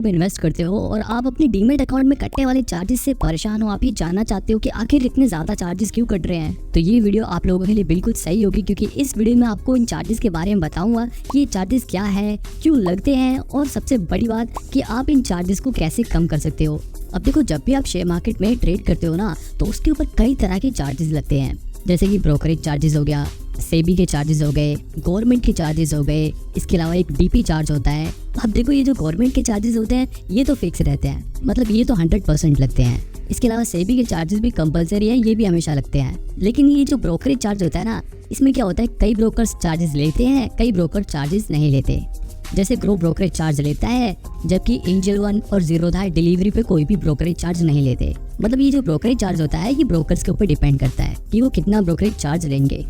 में इन्वेस्ट करते हो और आप अपनी डीमेट अकाउंट में कटने वाले चार्जेस से परेशान हो, आप ये जानना चाहते हो कि आखिर इतने ज्यादा चार्जेस क्यों कट रहे हैं, तो ये वीडियो आप लोगों के लिए बिल्कुल सही होगी, क्योंकि इस वीडियो में आपको इन चार्जेस के बारे में बताऊंगा कि ये चार्जेस क्या है, क्यों लगते हैं, और सबसे बड़ी बात कि आप इन चार्जेस को कैसे कम कर सकते हो। अब देखो, जब भी आप शेयर मार्केट में ट्रेड करते हो ना, तो उसके ऊपर कई तरह के चार्जेस लगते हैं, जैसे कि ब्रोकरेज चार्जेस हो गया, सेबी के चार्जेस हो गए, गवर्नमेंट के चार्जेस हो गए, इसके अलावा एक डीपी चार्ज होता है। अब देखो, ये जो गवर्नमेंट के चार्जेस होते हैं ये तो फिक्स रहते हैं, मतलब ये तो 100% लगते हैं। इसके अलावा सेबी के चार्जेस भी कंपलसरी है, ये भी हमेशा लगते हैं। लेकिन ये जो ब्रोकरेज चार्ज होता है ना, इसमें क्या होता है, कई ब्रोकर्स चार्जेस लेते हैं, कई ब्रोकर चार्जेस नहीं लेते। जैसे ग्रो ब्रोकरेज चार्ज लेता है, जबकि एंजल वन और जीरोधा डिलीवरी पे कोई भी ब्रोकरेज चार्ज नहीं लेते। मतलब ये जो ब्रोकरेज चार्ज होता है ये ब्रोकर्स के ऊपर डिपेंड करता है कि वो कितना ब्रोकरेज चार्ज लेंगे।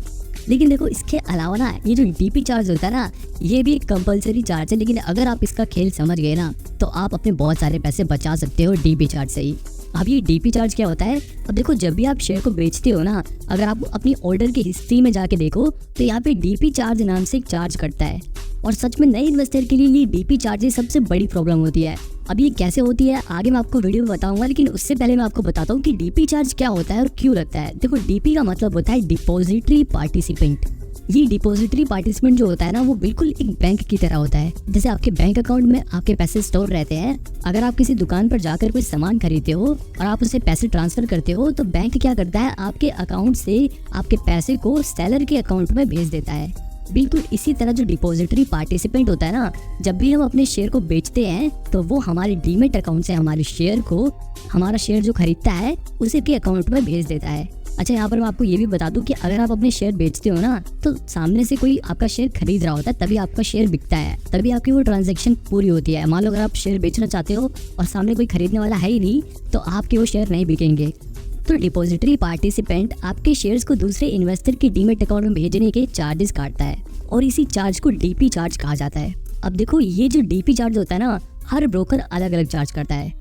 लेकिन देखो, इसके अलावा ना ये जो डीपी चार्ज होता है ना, ये भी एक कंपलसरी चार्ज है, लेकिन अगर आप इसका खेल समझ गए ना, तो आप अपने बहुत सारे पैसे बचा सकते हो डीपी चार्ज से ही। अब ये डीपी चार्ज क्या होता है? अब देखो, जब भी आप शेयर को बेचते हो ना, अगर आप अपनी ऑर्डर की हिस्ट्री में जाके देखो तो यहाँ पे डीपी चार्ज नाम से एक चार्ज कटता है, और सच में नए इन्वेस्टर के लिए ये डीपी चार्जेस सबसे बड़ी प्रॉब्लम होती है। अब ये कैसे होती है आगे मैं आपको वीडियो में बताऊंगा, लेकिन उससे पहले मैं आपको बताता हूँ कि डीपी चार्ज क्या होता है और क्यों लगता है। देखो, डीपी का मतलब होता है डिपॉजिटरी पार्टिसिपेंट। ये डिपॉजिटरी पार्टिसिपेंट जो होता है ना, वो बिल्कुल एक बैंक की तरह होता है। जैसे आपके बैंक अकाउंट में आपके पैसे स्टोर रहते हैं, अगर आप किसी दुकान पर जाकर कोई सामान खरीदते हो और आप उसे पैसे ट्रांसफर करते हो, तो बैंक क्या करता है, आपके अकाउंट से आपके पैसे को सेलर के अकाउंट में भेज देता है। बिल्कुल इसी तरह जो डिपॉजिटरी पार्टिसिपेंट होता है ना, जब भी हम अपने शेयर को बेचते हैं तो वो हमारे डीमेट अकाउंट से हमारे शेयर को, हमारा शेयर जो खरीदता है उसे के अकाउंट में भेज देता है। अच्छा, यहाँ पर मैं आपको ये भी बता दूं कि अगर आप अपने शेयर बेचते हो ना, तो सामने से कोई आपका शेयर खरीद रहा होता है, तभी आपका शेयर बिकता है, तभी आपकी वो ट्रांजैक्शन पूरी होती है। मान लो अगर आप शेयर बेचना चाहते हो और सामने कोई खरीदने वाला है ही नहीं, तो आपके वो शेयर नहीं बिकेंगे। तो डिपॉजिटरी पार्टिसिपेंट आपके शेयर्स को दूसरे इन्वेस्टर के डीमेट अकाउंट में भेजने के चार्जेस काटता है, और इसी चार्ज को डीपी चार्ज कहा जाता है। अब देखो, ये जो डीपी चार्ज होता है ना, हर ब्रोकर अलग अलग चार्ज करता है।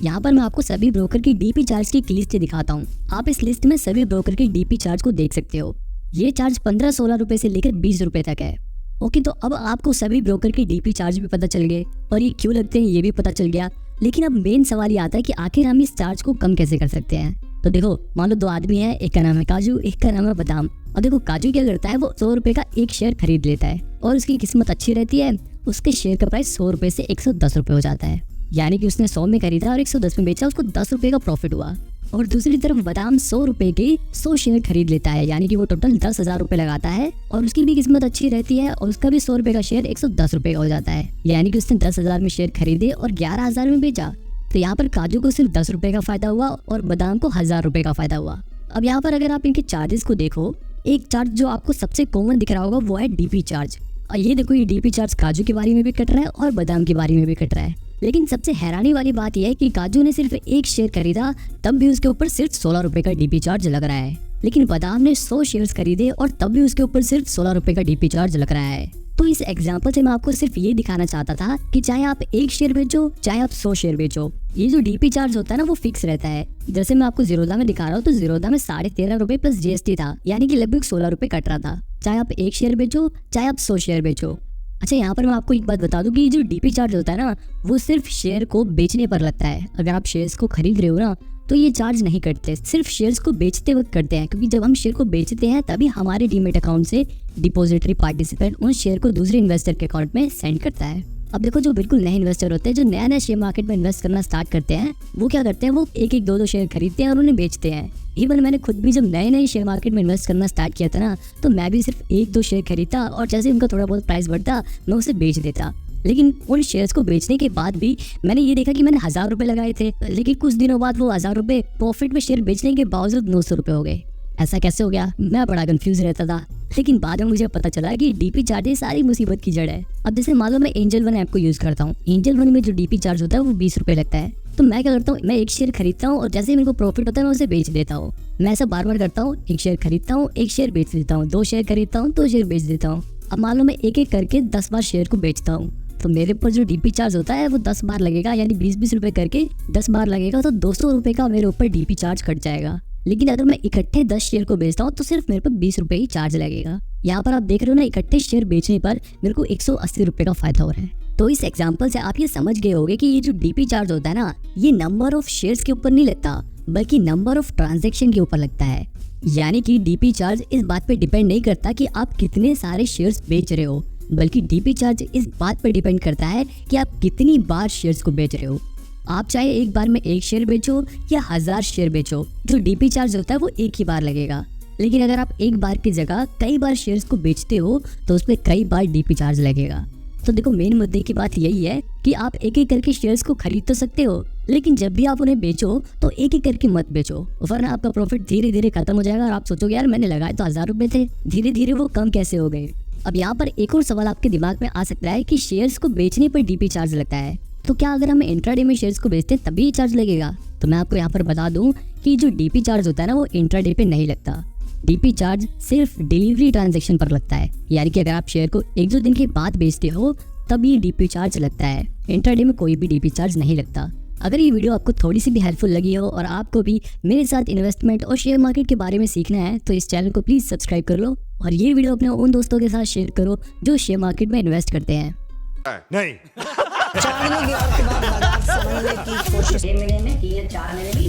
यहाँ पर मैं आपको सभी ब्रोकर की डीपी चार्ज की एक लिस्ट दिखाता हूँ। आप इस लिस्ट में सभी ब्रोकर के डीपी चार्ज को देख सकते हो। ये चार्ज 15-16 रुपए से लेकर 20 रुपए तक है। ओके, तो अब आपको सभी ब्रोकर के डीपी चार्ज भी पता चल गए और ये क्यों लगते हैं ये भी पता चल गया। लेकिन अब मेन सवाल ये आता है कि आखिर हम इस चार्ज को कम कैसे कर सकते हैं। तो देखो, मान लो दो आदमी हैं, एक का नाम है काजू, एक का नाम है बादाम। और देखो, काजू क्या करता है, वो 100 रुपए का एक शेयर खरीद लेता है, और उसकी किस्मत अच्छी रहती है, उसके शेयर का प्राइस 100 रुपए से 110 रुपए हो जाता है। यानी कि उसने 100 में खरीदा और 110 में बेचा, उसको 10 रुपए का प्रॉफिट हुआ। और दूसरी तरफ बादाम 100 रुपए के 100 शेयर खरीद लेता है, यानी कि वो टोटल 10,000 रुपए लगाता है, और उसकी भी किस्मत अच्छी रहती है, और उसका भी 100 रुपए का शेयर 110 रुपए का हो जाता है। यानी कि उसने 10,000 में शेयर खरीदे और 11,000 में बेचा। तो यहाँ पर काजू को सिर्फ 10 रुपए का फायदा हुआ और बादाम को 1,000 रुपए का फायदा हुआ। अब यहाँ पर अगर आप इनके चार्जेस को देखो, एक चार्ज जो आपको सबसे कॉमन दिख रहा होगा वो है डीपी चार्ज। और ये देखो, ये डीपी चार्ज काजू के बारे में भी कट रहा है और बादाम के बारे में भी कट रहा है। लेकिन सबसे हैरानी वाली बात यह है कि काजू ने सिर्फ एक शेयर खरीदा, तब भी उसके ऊपर सिर्फ 16 रुपए का डीपी चार्ज लग रहा है। लेकिन बादाम ने 100 शेयर्स खरीदे और तब भी उसके ऊपर सिर्फ 16 रुपए का डीपी चार्ज लग रहा है। तो इस एग्जाम्पल से मैं आपको सिर्फ ये दिखाना चाहता था कि चाहे आप एक शेयर बेचो, चाहे आप 100 शेयर बेचो, ये जो डीपी चार्ज होता है ना, वो फिक्स रहता है। जैसे मैं आपको जीरोधा में दिखा रहा हूँ, तो जीरोधा में 13.5 रुपए प्लस जीएसटी था, यानी कि लगभग 16 रुपए कट रहा था, चाहे आप एक शेयर बेचो, चाहे आप 100 शेयर बेचो। अच्छा, यहाँ पर मैं आपको एक बात बता दूं कि जो डीपी चार्ज होता है ना, वो सिर्फ शेयर को बेचने पर लगता है। अगर आप शेयर्स को खरीद रहे हो ना, तो ये चार्ज नहीं कटते, सिर्फ शेयर्स को बेचते वक्त करते हैं, क्योंकि जब हम शेयर को बेचते हैं तभी हमारे डीमेट अकाउंट से डिपॉजिटरी पार्टिसिपेंट उन शेयर को दूसरे इन्वेस्टर के अकाउंट में सेंड करता है। अब देखो, जो बिल्कुल नए इन्वेस्टर होते हैं, जो नया नया शेयर मार्केट में इन्वेस्ट करना स्टार्ट करते हैं, वो क्या करते हैं, वो एक एक 2-2 शेयर खरीदते हैं और उन्हें बेचते हैं। इवन मैंने खुद भी जब नए नए शेयर मार्केट में इन्वेस्ट करना स्टार्ट किया था ना, तो मैं भी सिर्फ 1-2 शेयर खरीदता और जैसे उनका थोड़ा बहुत प्राइस बढ़ता मैं उसे बेच देता। लेकिन उन शेयर्स को बेचने के बाद भी मैंने ये देखा कि मैंने 1,000 रुपए लगाए थे, लेकिन कुछ दिनों बाद वो 1,000 रुपए प्रॉफिट में शेयर बेचने के बावजूद 900 रुपए हो गए। ऐसा कैसे हो गया, मैं बड़ा कंफ्यूज रहता था। लेकिन बाद में मुझे पता चला कि डीपी चार्ज सारी मुसीबत की जड़ है। अब जैसे मान लो मैं एंजल वन ऐप को यूज करता हूँ, एंजल वन में जो डीपी चार्ज होता है वो 20 रुपए लगता है। तो मैं क्या करता हूँ, मैं एक शेयर खरीदता हूँ और जैसे ही मेरे को प्रॉफिट होता है मैं उसे बेच देता हूँ। मैं ऐसा बार बार करता हूँ, एक शेयर खरीदता हूँ, एक शेयर बेच देता हूँ, 2 शेयर खरीदता हूँ, 2 शेयर बेच देता हूँ। अब मान लो मैं एक एक करके 10 बार शेयर को बेचता हूँ, तो मेरे ऊपर जो डीपी चार्ज होता है वो 10 बार लगेगा, यानी 20-20 रुपए करके 10 बार लगेगा, तो 200 रुपए का मेरे ऊपर डीपी चार्ज कट जाएगा। लेकिन अगर मैं इकट्ठे 10 शेयर को बेचता हूँ तो सिर्फ मेरे पर 20 रुपए ही चार्ज लगेगा। यहाँ पर आप देख रहे हो ना, इकट्ठे शेयर बेचने पर मेरे को 180 रुपए का फायदा हो रहा है। तो इस एग्जाम्पल से आप ये समझ गए होंगे कि ये जो डीपी चार्ज होता है ना, ये नंबर ऑफ शेयर्स के ऊपर नहीं लगता बल्कि नंबर ऑफ ट्रांजैक्शन के ऊपर लगता है। यानी कि डीपी चार्ज इस बात पे डिपेंड नहीं करता कि आप कितने सारे शेयर्स बेच रहे हो, बल्कि डीपी चार्ज इस बात पे डिपेंड करता है कि आप कितनी बार शेयर्स को बेच रहे हो। आप चाहे एक बार में 1 शेयर बेचो या 1000 शेयर बेचो, जो डीपी चार्ज होता है वो एक ही बार लगेगा। लेकिन अगर आप एक बार की जगह कई बार शेयर्स को बेचते हो तो उस पर कई बार डीपी चार्ज लगेगा। तो देखो, मेन मुद्दे की बात यही है कि आप एक एक करके शेयर्स को खरीद तो सकते हो, लेकिन जब भी आप उन्हें बेचो तो एक एक करके मत बेचो, वरना आपका प्रॉफिट धीरे धीरे खत्म हो जाएगा और आप सोचोगे यार मैंने लगाए तो 1000 रुपए थे, धीरे धीरे वो कम कैसे हो गए। अब यहाँ पर एक और सवाल आपके दिमाग में आ सकता है कि शेयर्स को बेचने पर डीपी चार्ज लगता है, तो क्या अगर हम इंट्राडे में शेयर्स को बेचते हैं तभी चार्ज लगेगा? तो मैं आपको यहाँ पर बता दूं कि जो डीपी चार्ज होता है ना, वो इंट्राडे पे नहीं लगता। डीपी चार्ज सिर्फ डिलीवरी ट्रांजैक्शन पर लगता है, यानी कि अगर आप शेयर को 1-2 दिन के बाद बेचते हो तब ये डीपी चार्ज लगता है। इंट्राडे में कोई भी डीपी चार्ज नहीं लगता। अगर ये वीडियो आपको थोड़ी सी भी हेल्पफुल लगी हो और आपको भी मेरे साथ इन्वेस्टमेंट और शेयर मार्केट के बारे में सीखना है तो इस चैनल को प्लीज सब्सक्राइब कर लो और ये वीडियो अपने उन दोस्तों के साथ शेयर करो जो शेयर मार्केट में इन्वेस्ट करते हैं। नहीं जानने के बाद बाजार समझने की कोशिश। 6 महीने में 3 या 4 महीने में